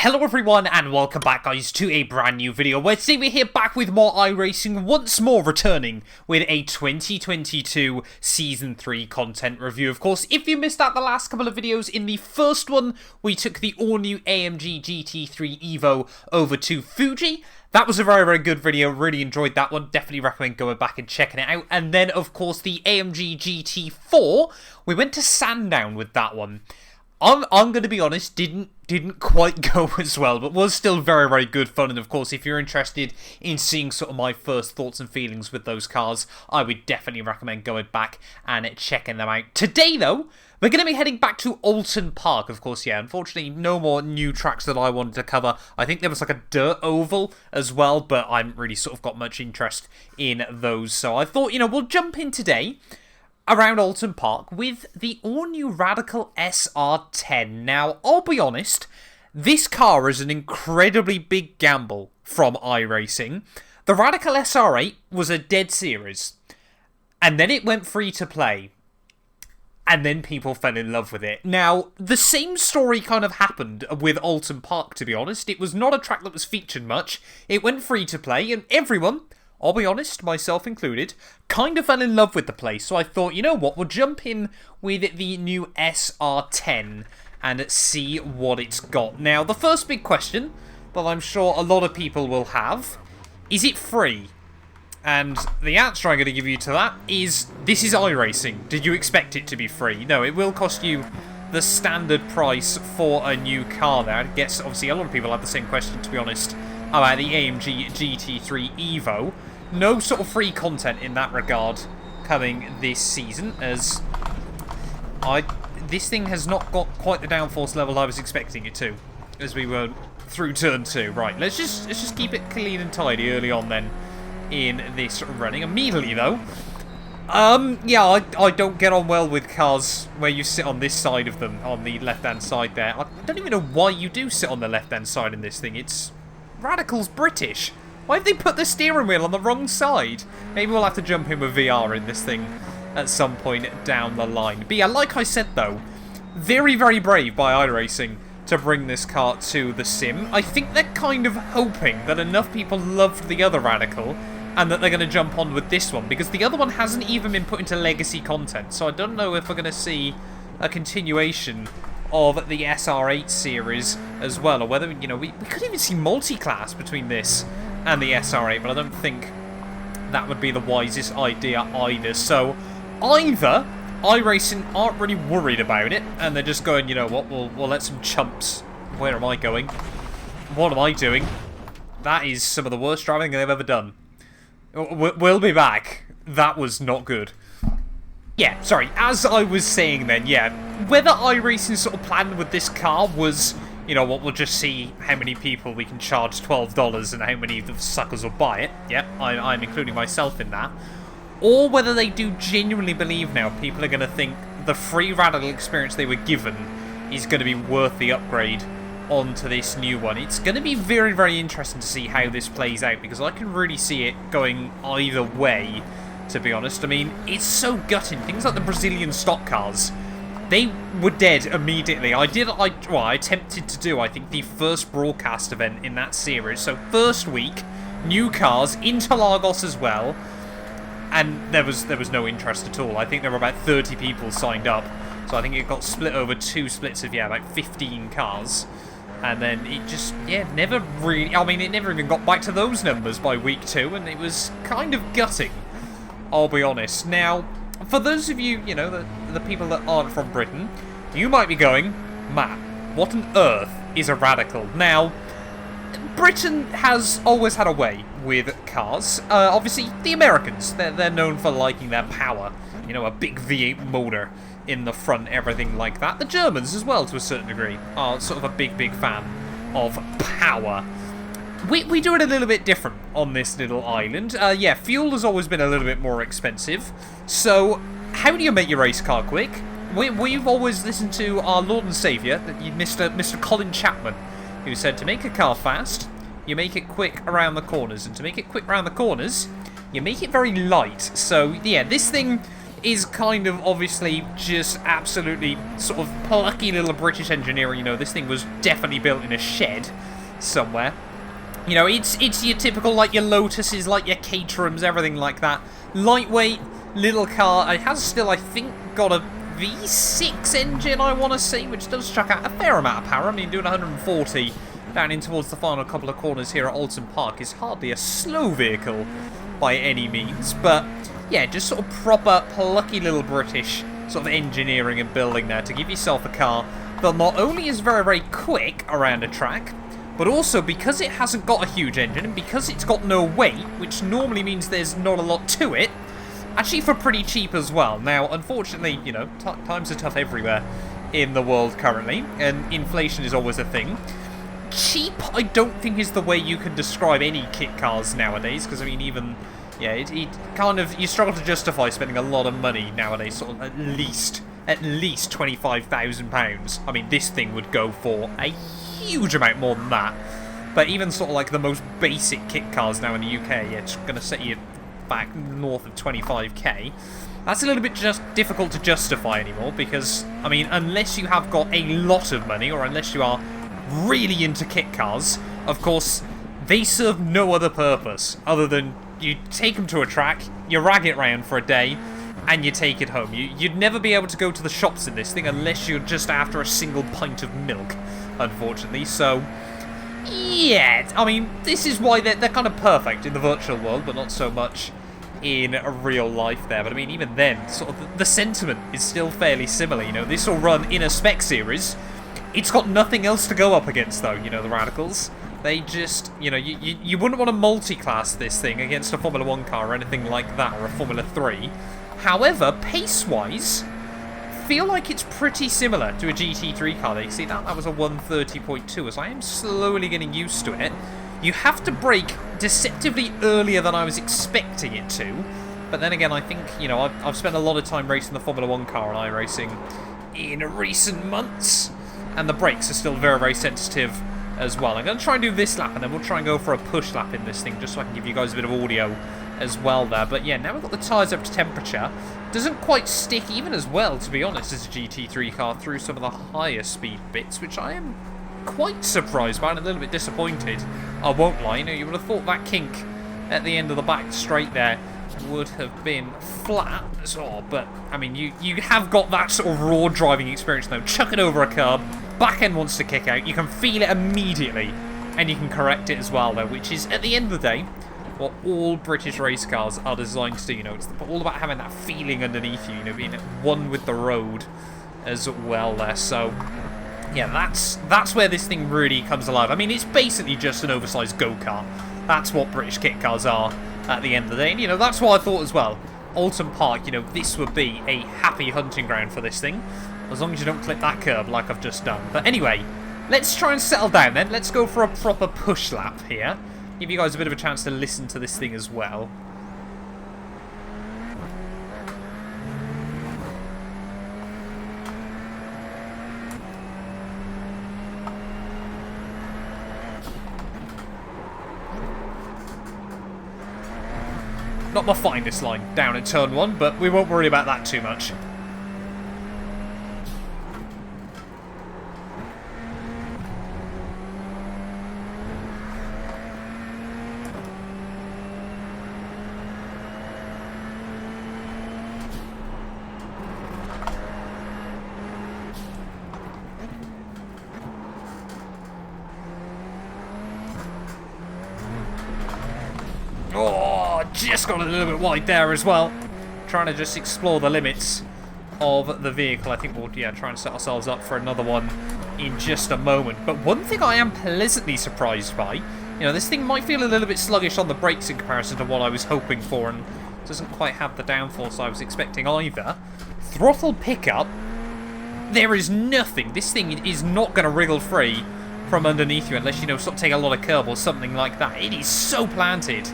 Hello everyone and welcome back guys to a brand new video where today we're here back with more iRacing, once more returning with a 2022 Season 3 content review. Of course, if you missed out the last couple of videos, in the first one we took the all-new AMG GT3 Evo over to Fuji. That was a very good video, really enjoyed that one, definitely recommend going back and checking it out. And then of course the AMG GT4, we went to Sandown with that one. I'm going to be honest, didn't quite go as well, but was still very good fun. And of course, if you're interested in seeing sort of my first thoughts and feelings with those cars, I would definitely recommend going back and checking them out. Today, though, we're going to be heading back to Oulton Park. Of course, yeah, unfortunately, no more new tracks that I wanted to cover. I think there was like a dirt oval as well, but I haven't really sort of got much interest in those. So I thought, we'll jump in today around Oulton Park with the all-new Radical SR10. Now, I'll be honest, this car is an incredibly big gamble from iRacing. The Radical SR8 was a dead series, and then it went free to play, and then people fell in love with it. Now, the same story kind of happened with Oulton Park, to be honest. It was not a track that was featured much. It went free to play, and everyone, I'll be honest, myself included, kind of fell in love with the place. So I thought, you know what, we'll jump in with the new SR10 and see what it's got. Now, the first big question that I'm sure a lot of people will have, is it free? And the answer I'm going to give you to that is, this is iRacing. Did you expect it to be free? No, it will cost you the standard price for a new car there. I guess, obviously, a lot of people have the same question, to be honest, about the AMG GT3 Evo. No sort of free content in that regard coming this season, as this thing has not got quite the downforce level I was expecting it to, as we were through turn 2. Right, let's just keep it clean and tidy early on then in this running. Immediately though, yeah, I don't get on well with cars where you sit on this side of them, on the left-hand side there. I don't even know why you do sit on the left-hand side in this thing. It's Radical's British. Why have they put the steering wheel on the wrong side? Maybe we'll have to jump in with VR in this thing at some point down the line. But yeah, like I said though, very brave by iRacing to bring this car to the sim. I think they're kind of hoping that enough people loved the other Radical and that they're going to jump on with this one, because the other one hasn't even been put into legacy content. So I don't know if we're going to see a continuation of the SR8 series as well, or whether, we could even see multi-class between this and the SR8, but I don't think that would be the wisest idea either. So either iRacing aren't really worried about it, and they're just going, you know what, we'll let some chumps. Where am I going? What am I doing? That is some of the worst driving they've ever done. We'll be back. That was not good. Yeah, sorry, as I was saying then, yeah, whether iRacing sort of planned with this car was, you know what, we'll just see how many people we can charge $12 and how many of the suckers will buy it. Yep, I'm including myself in that. Or whether they do genuinely believe now people are going to think the free Radical experience they were given is going to be worth the upgrade onto this new one. It's going to be very interesting to see how this plays out, because I can really see it going either way, to be honest. I mean, it's so gutting. Things like the Brazilian stock cars, they were dead immediately. I attempted to do, I think, the first broadcast event in that series. So first week, new cars, Interlagos as well, and there was no interest at all. I think there were about 30 people signed up, so I think it got split over 2 splits of, yeah, about 15 cars. And then it just, yeah, never really, I mean, it never even got back to those numbers by week 2, and it was kind of gutting, I'll be honest. Now, for those of you, the people that aren't from Britain, you might be going, Matt, what on earth is a Radical? Now, Britain has always had a way with cars. Obviously, the Americans, they're known for liking their power. A big V8 motor in the front, everything like that. The Germans as well, to a certain degree, are sort of a big fan of power. We do it a little bit different on this little island. Yeah, fuel has always been a little bit more expensive. So, how do you make your race car quick? We've always listened to our Lord and Saviour, Mr. Colin Chapman, who said to make a car fast, you make it quick around the corners. And to make it quick around the corners, you make it very light. So, yeah, this thing, is kind of obviously just absolutely sort of plucky little British engineering. You know, this thing was definitely built in a shed somewhere. You know, it's your typical, like, your Lotuses, like your Caterhams, everything like that. Lightweight, little car. It has still, I think, got a V6 engine, I want to say, which does chuck out a fair amount of power. I mean, doing 140 down in towards the final couple of corners here at Alton Park is hardly a slow vehicle by any means. But, yeah, just sort of proper, plucky little British sort of engineering and building there to give yourself a car that not only is very, very quick around a track, but also, because it hasn't got a huge engine, and because it's got no weight, which normally means there's not a lot to it, actually for pretty cheap as well. Now, unfortunately, you know, times are tough everywhere in the world currently, and inflation is always a thing. Cheap, I don't think, is the way you can describe any kit cars nowadays, because, I mean, even, yeah, it kind of, you struggle to justify spending a lot of money nowadays, sort of at least £25,000. I mean, this thing would go for a huge amount more than that. But even sort of like the most basic kit cars now in the UK, yeah, it's going to set you back north of 25k. That's a little bit just difficult to justify anymore because, I mean, unless you have got a lot of money or unless you are really into kit cars, of course, they serve no other purpose other than you take them to a track, you rag it around for a day, and you take it home. You'd never be able to go to the shops in this thing unless you're just after a single pint of milk, unfortunately. So, yeah, I mean, this is why they're kind of perfect in the virtual world, but not so much in real life there. But I mean, even then, sort of the sentiment is still fairly similar. You know, this will run in a Spec series. It's got nothing else to go up against, though, you know, the Radicals. They just, you know, you wouldn't want to multi-class this thing against a Formula 1 car or anything like that, or a Formula 3. However, pace-wise, feel like it's pretty similar to a GT3 car. You see, that was a 130.2, as I am slowly getting used to it. You have to brake deceptively earlier than I was expecting it to. But then again, I think, you know, I've spent a lot of time racing the Formula 1 car on iRacing in recent months. And the brakes are still very, very sensitive as well. I'm going to try and do this lap, and then we'll try and go for a push lap in this thing, just so I can give you guys a bit of audio as well there. But yeah, now we've got the tyres up to temperature. Doesn't quite stick even as well, to be honest, as a GT3 car through some of the higher speed bits, which I am quite surprised by and a little bit disappointed. I won't lie, you know, you would have thought that kink at the end of the back straight there would have been flat, but I mean, you have got that sort of raw driving experience though. Chuck it over a curb, back end wants to kick out, you can feel it immediately, and you can correct it as well though, which is, at the end of the day, what all British race cars are designed to do. You know, it's all about having that feeling underneath you, you know, being one with the road as well there. So yeah, that's where this thing really comes alive. I mean, it's basically just an oversized go-kart. That's what British kit cars are at the end of the day. And, you know, that's what I thought as well. Alton Park, you know, this would be a happy hunting ground for this thing, as long as you don't clip that curb like I've just done. But anyway, let's try and settle down then. Let's go for a proper push lap here. Give you guys a bit of a chance to listen to this thing as well. Not my finest line down at turn 1, but we won't worry about that too much. Just got a little bit wide there as well. Trying to just explore the limits of the vehicle. I think we'll, yeah, try and set ourselves up for another one in just a moment. But one thing I am pleasantly surprised by, you know, this thing might feel a little bit sluggish on the brakes in comparison to what I was hoping for, and doesn't quite have the downforce I was expecting either. Throttle pickup, there is nothing. This thing is not going to wriggle free from underneath you unless, you know, sort of take a lot of curb or something like that. It is so planted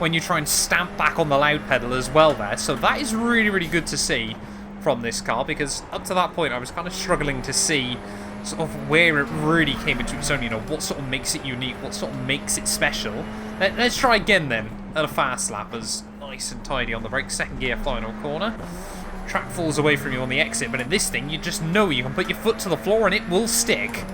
when you try and stamp back on the loud pedal as well there. So that is really, really good to see from this car, because up to that point I was kind of struggling to see sort of where it really came into its own, you know, what sort of makes it unique, what sort of makes it special. Let's try again then at a fast lap, as nice and tidy on the brakes. Second gear, final corner. track falls away from you on the exit, but in this thing, you just know you can put your foot to the floor and it will stick.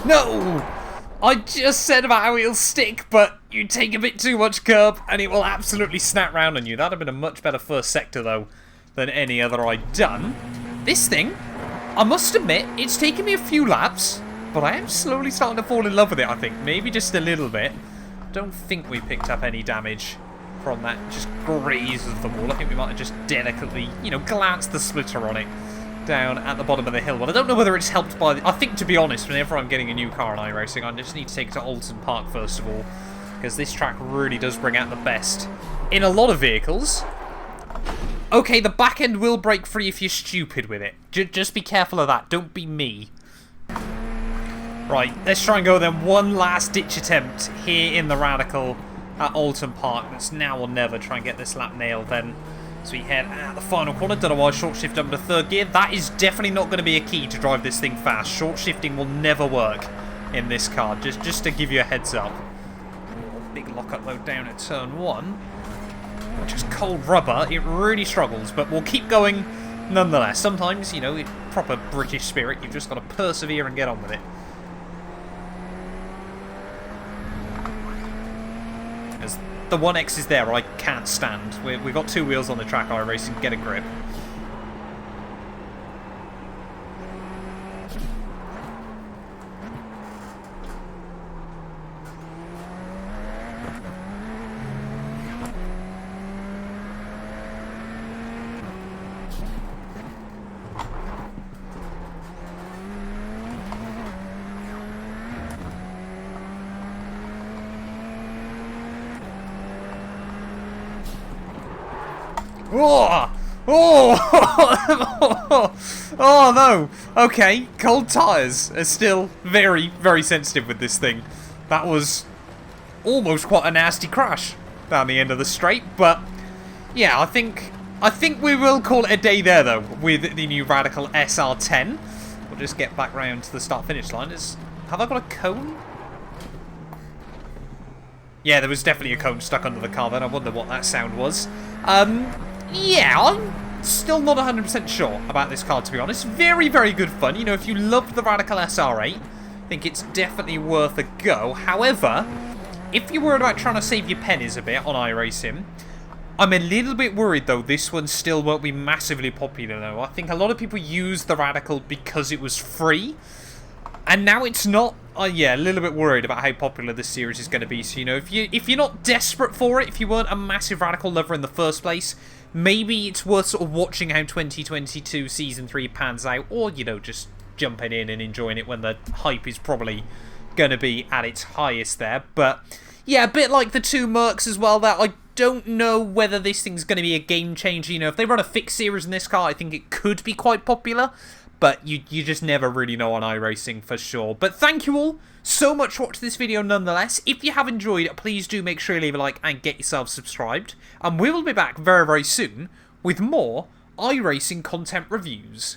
No! I just said about how it'll stick, but you take a bit too much curb and it will absolutely snap round on you. That'd have been a much better first sector, though, than any other I'd done. This thing, I must admit, it's taken me a few laps, but I am slowly starting to fall in love with it, I think. Maybe just a little bit. Don't think we picked up any damage from that just graze of the wall. I think we might have just delicately, you know, glanced the splitter on it down at the bottom of the hill. But I don't know whether it's helped by I think, to be honest, whenever I'm getting a new car in iRacing, I just need to take it to Alton Park first of all, because this track really does bring out the best in a lot of vehicles. Okay, the back end will break free if you're stupid with it. Just be careful of that. Don't be me. Right, let's try and go then. One last ditch attempt here in the Radical at Alton Park. Let's now or never try and get this lap nailed then. So we head out the final corner. Don't know why I short shift up to third gear. That is definitely not going to be a key to drive this thing fast. Short shifting will never work in this car. Just to give you a heads up. Big lockup though down at turn 1. Just cold rubber. It really struggles, but we'll keep going nonetheless. Sometimes, you know, in proper British spirit, you've just got to persevere and get on with it. As the 1X is there, I can't stand. We've got two wheels on the track, iRacing, get a grip. Oh! Oh! Oh no! Okay, cold tyres are still very, very sensitive with this thing. That was almost quite a nasty crash down the end of the straight, but yeah, I think we will call it a day there though with the new Radical SR10. We'll just get back round to the start-finish line. Have I got a cone? Yeah, there was definitely a cone stuck under the car then. I wonder what that sound was. Yeah, I'm still not 100% sure about this car, to be honest. Very, very good fun. You know, if you loved the Radical SR8, I think it's definitely worth a go. However, if you're worried about trying to save your pennies a bit on iRacing, I'm a little bit worried, though, this one still won't be massively popular, though. I think a lot of people use the Radical because it was free, and now it's not. Yeah, a little bit worried about how popular this series is going to be. So, you know, if you're not desperate for it, if you weren't a massive Radical lover in the first place, maybe it's worth sort of watching how 2022 Season 3 pans out, or, you know, just jumping in and enjoying it when the hype is probably going to be at its highest there. But, yeah, a bit like the two Mercs as well, that I don't know whether this thing's going to be a game changer. You know, if they run a fixed series in this car, I think it could be quite popular. But you just never really know on iRacing for sure. But thank you all so much for watching this video nonetheless. If you have enjoyed, please do make sure you leave a like and get yourself subscribed. And we will be back very, very soon with more iRacing content reviews.